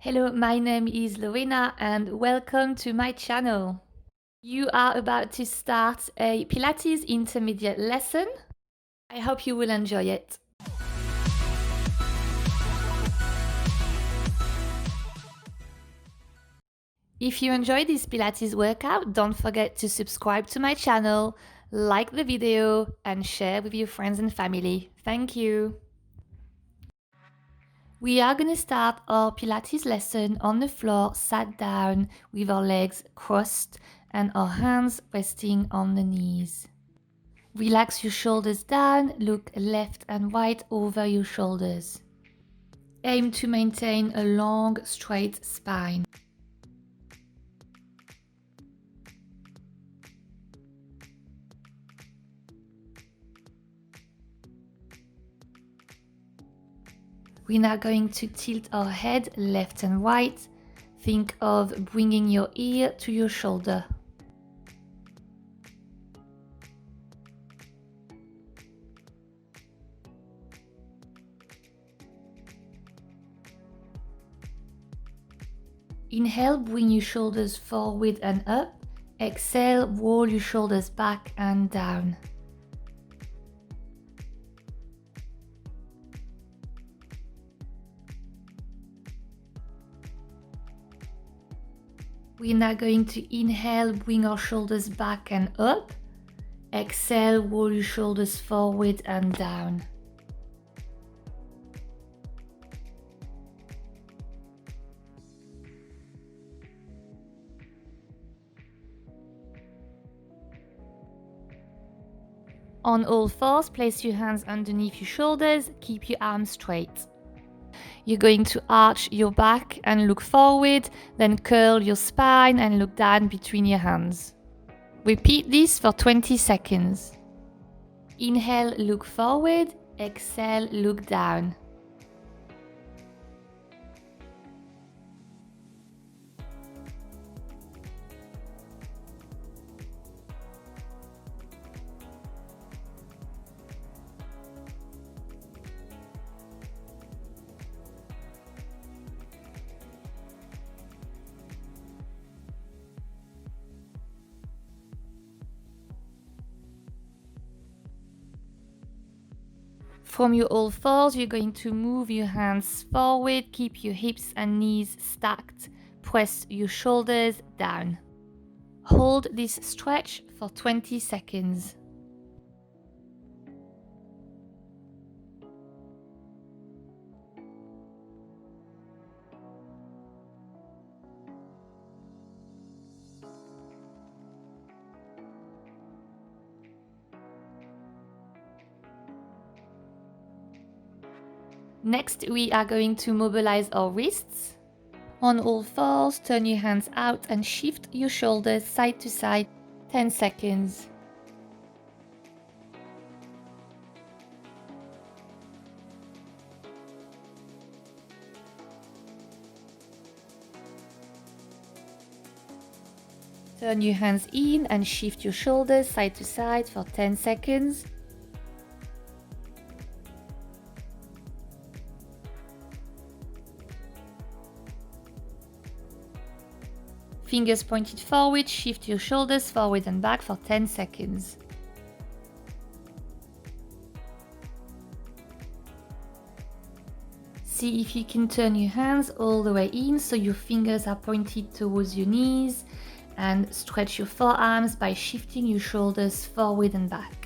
Hello, my name is Lorena and welcome to my channel. You are about to start a Pilates intermediate lesson. I hope you will enjoy it. If you enjoy this Pilates workout, don't forget to subscribe to my channel, like the video, and share with your friends and family. Thank you. We are going to start our Pilates lesson on the floor, sat down with our legs crossed and our hands resting on the knees. Relax your shoulders down, look left and right over your shoulders. Aim to maintain a long, straight spine. We're now going to tilt our head left and right. Think of bringing your ear to your shoulder. Inhale, bring your shoulders forward and up. Exhale, roll your shoulders back and down. We're now going to inhale, bring our shoulders back and up. Exhale, roll your shoulders forward and down. On all fours, place your hands underneath your shoulders, keep your arms straight. You're going to arch your back and look forward, then curl your spine and look down between your hands. Repeat this for 20 seconds. Inhale, look forward. Exhale, look down. From your all fours, you're going to move your hands forward, keep your hips and knees stacked, press your shoulders down. Hold this stretch for 20 seconds. Next, we are going to mobilize our wrists. On all fours, turn your hands out and shift your shoulders side to side, 10 seconds. Turn your hands in and shift your shoulders side to side for 10 seconds. Fingers pointed forward, shift your shoulders forward and back for 10 seconds. See if you can turn your hands all the way in so your fingers are pointed towards your knees, and stretch your forearms by shifting your shoulders forward and back.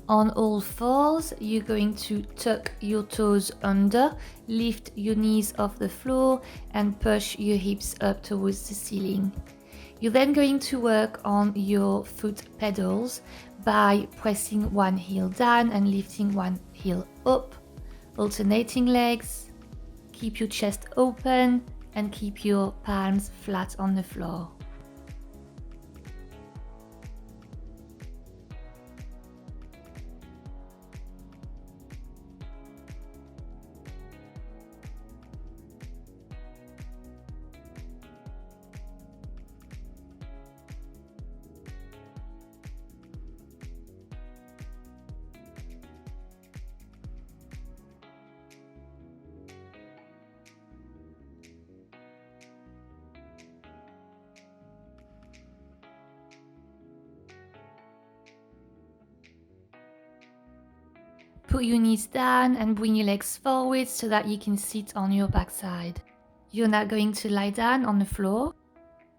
On all fours, you're going to tuck your toes under, lift your knees off the floor and push your hips up towards the ceiling. You're then going to work on your foot pedals by pressing one heel down and lifting one heel up, alternating legs. Keep your chest open and keep your palms flat on the floor. Put your knees down and bring your legs forward so that you can sit on your backside. You're now going to lie down on the floor.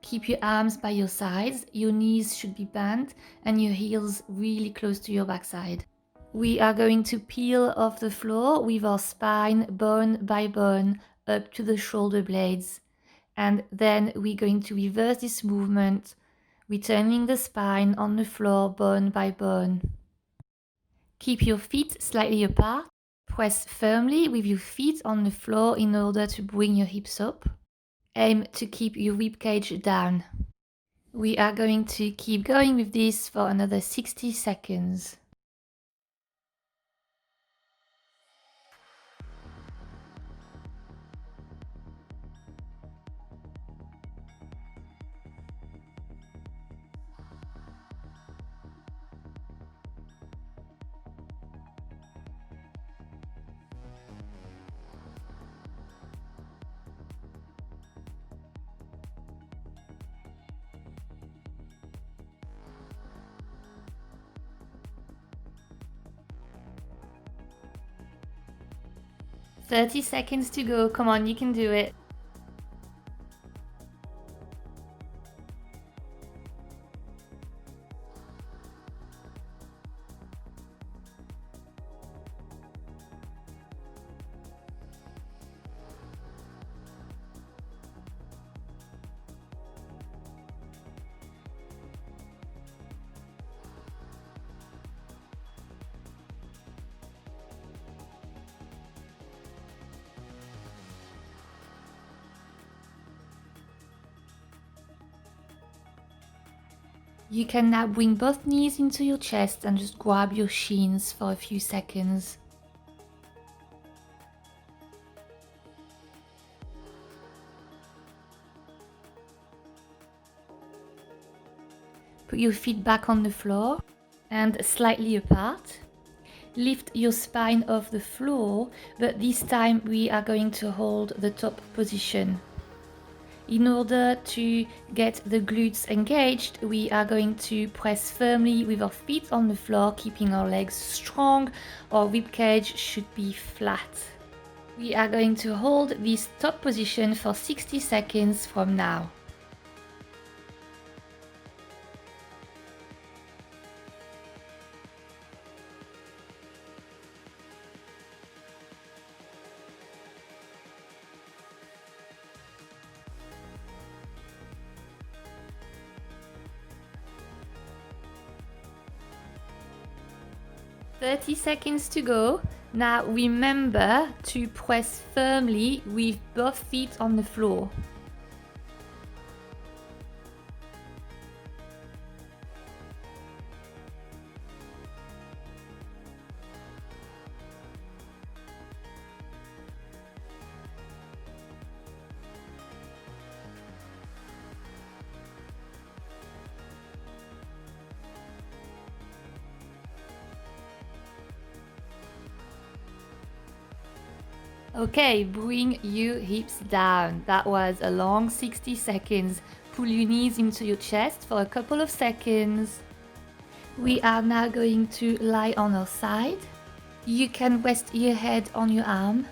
Keep your arms by your sides, your knees should be bent and your heels really close to your backside. We are going to peel off the floor with our spine bone by bone up to the shoulder blades. And then we're going to reverse this movement, returning the spine on the floor bone by bone. Keep your feet slightly apart. Press firmly with your feet on the floor in order to bring your hips up. Aim to keep your ribcage down. We are going to keep going with this for another 60 seconds. "30 seconds to go, come on, you can do it." You can now bring both knees into your chest and just grab your shins for a few seconds. Put your feet back on the floor and slightly apart. Lift your spine off the floor, but this time we are going to hold the top position. In order to get the glutes engaged, we are going to press firmly with our feet on the floor, keeping our legs strong. Our ribcage should be flat. We are going to hold this top position for 60 seconds from now. "30 seconds to go." Now remember to press firmly with both feet on the floor. Okay, bring your hips down. That was a long 60 seconds. Pull your knees into your chest for a couple of seconds. We are now going to lie on our side. You can rest your head on your arm.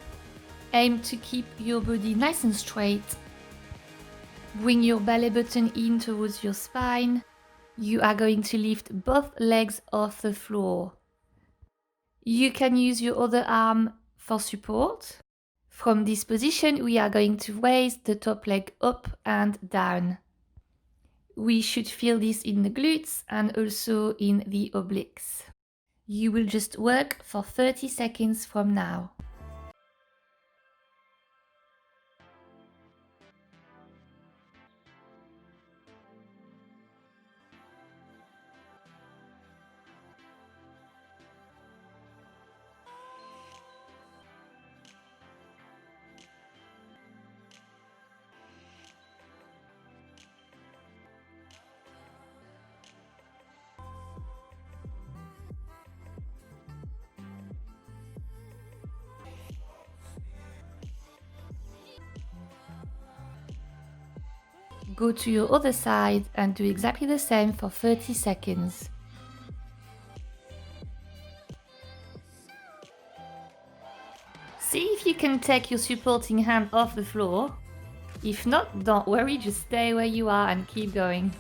Aim to keep your body nice and straight. Bring your belly button in towards your spine. You are going to lift both legs off the floor. You can use your other arm for support. From this position, we are going to raise the top leg up and down. We should feel this in the glutes and also in the obliques. You will just work for 30 seconds from now. Go to your other side and do exactly the same for 30 seconds. you can take your supporting hand off the floor. If not, don't worry, just stay where you are and keep going.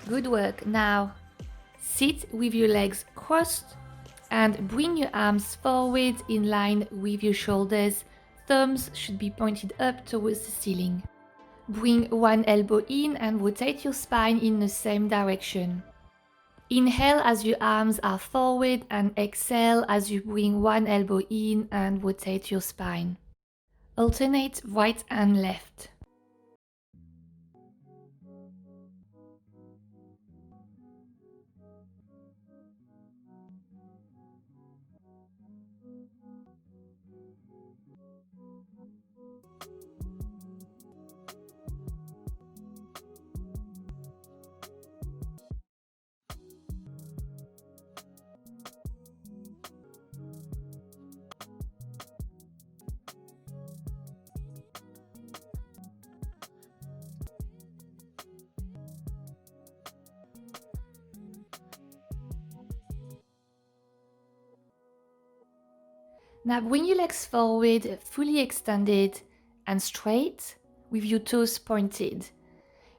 Good work. Now, sit with your legs crossed and bring your arms forward in line with your shoulders. Thumbs should be pointed up towards the ceiling. Bring one elbow in and rotate your spine in the same direction. Inhale as your arms are forward and exhale as you bring one elbow in and rotate your spine. Alternate right and left. Now bring your legs forward, fully extended and straight with your toes pointed.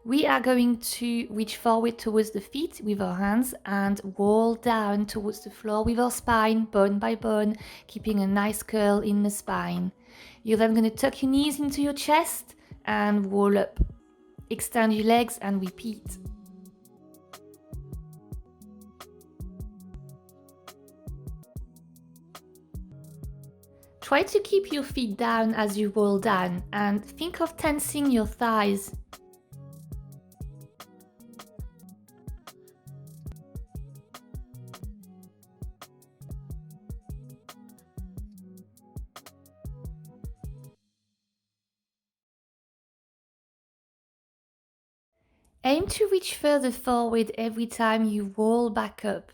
We are going to reach forward towards the feet with our hands and roll down towards the floor with our spine, bone by bone, keeping a nice curl in the spine. You're then going to tuck your knees into your chest and roll up. Extend your legs and repeat. Try to keep your feet down as you roll down and think of tensing your thighs. Aim to reach further forward every time you roll back up.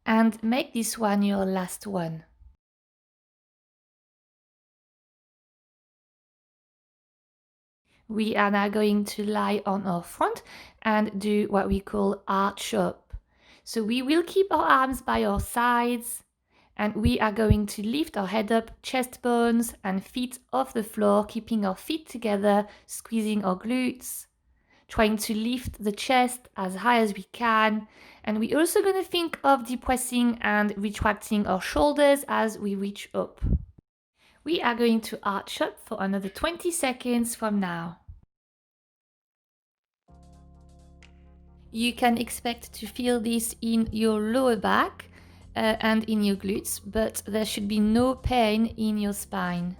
And make this one your last one. We are now going to lie on our front and do what we call arch up. So we will keep our arms by our sides and we are going to lift our head up, chest bones and feet off the floor, keeping our feet together, squeezing our glutes, trying to lift the chest as high as we can. And we're also going to think of depressing and retracting our shoulders as we reach up. We are going to arch up for another 20 seconds from now. You can expect to feel this in your lower back and in your glutes, but there should be no pain in your spine.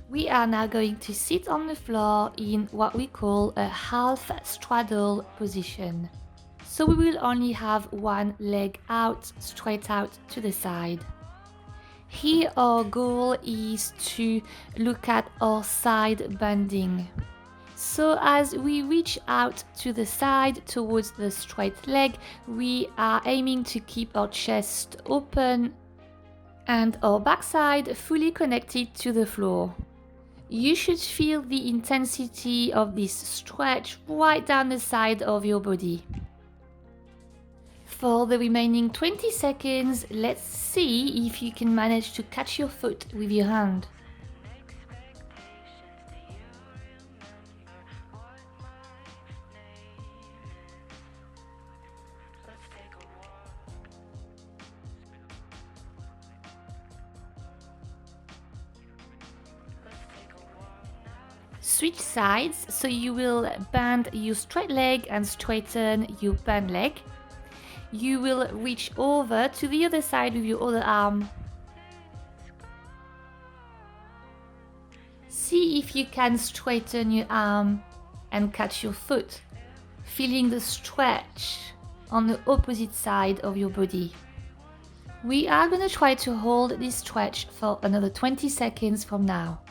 We are now going to sit on the floor in what we call a half straddle position. So we will only have one leg out, straight out to the side. Here our goal is to look at our side bending. So as we reach out to the side towards the straight leg, we are aiming to keep our chest open and our backside fully connected to the floor. You should feel the intensity of this stretch right down the side of your body. For the remaining 20 seconds, let's see if you can manage to catch your foot with your hand. Switch sides, so you will bend your straight leg and straighten your bent leg. You will reach over to the other side with your other arm. See if you can straighten your arm and catch your foot, feeling the stretch on the opposite side of your body. We are going to try to hold this stretch for another 20 seconds from now.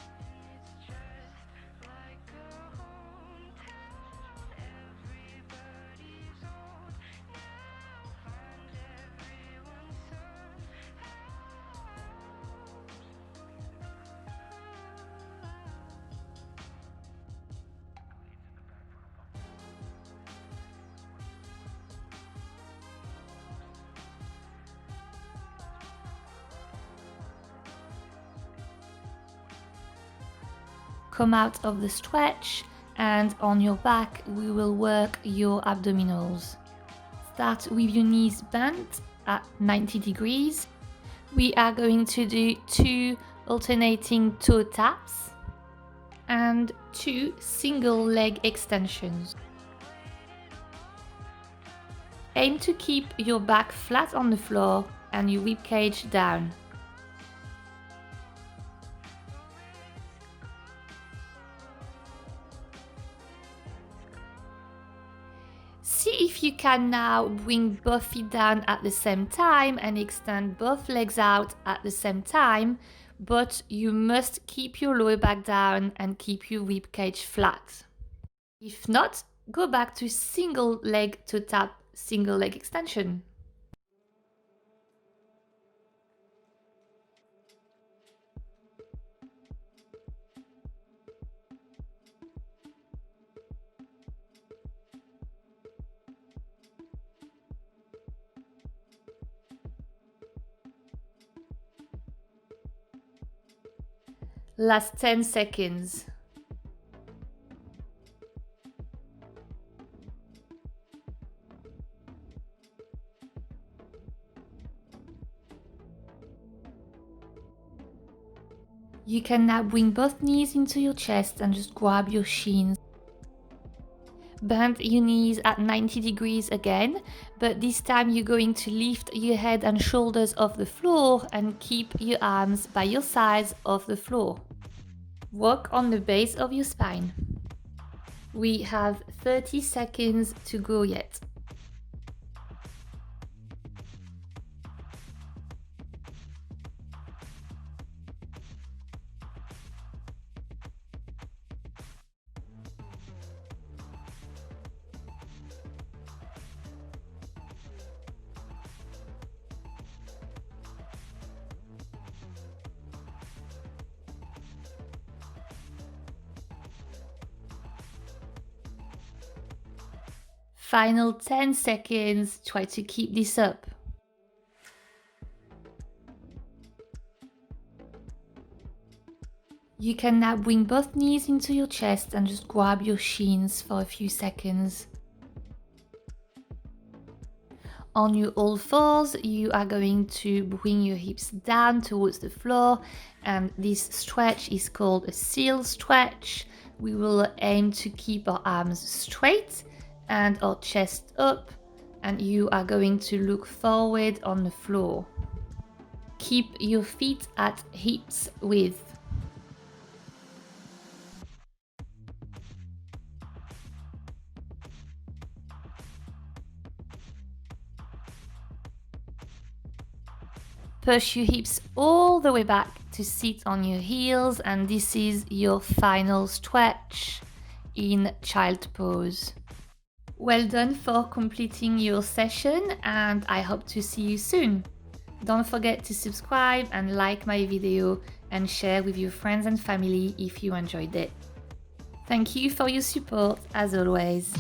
Come out of the stretch, and on your back we will work your abdominals. Start with your knees bent at 90 degrees. We are going to do 2 alternating toe taps and 2 single leg extensions. Aim to keep your back flat on the floor and your ribcage down. See if you can now bring both feet down at the same time and extend both legs out at the same time, but you must keep your lower back down and keep your rib cage flat. If not, go back to single leg toe tap, single leg extension. Last 10 seconds. You can now bring both knees into your chest and just grab your shins. Bend your knees at 90 degrees again, but this time you're going to lift your head and shoulders off the floor and keep your arms by your sides of the floor. Work on the base of your spine. We have 30 seconds to go yet. Final 10 seconds, try to keep this up. You can now bring both knees into your chest and just grab your shins for a few seconds. On your all fours, you are going to bring your hips down towards the floor, and this stretch is called a seal stretch. We will aim to keep our arms straight and our chest up, and you are going to look forward on the floor. Keep your feet at hips width. Push your hips all the way back to sit on your heels, and this is your final stretch in child pose. Well done for completing your session, and I hope to see you soon. Don't forget to subscribe and like my video and share with your friends and family if you enjoyed it. Thank you for your support as always.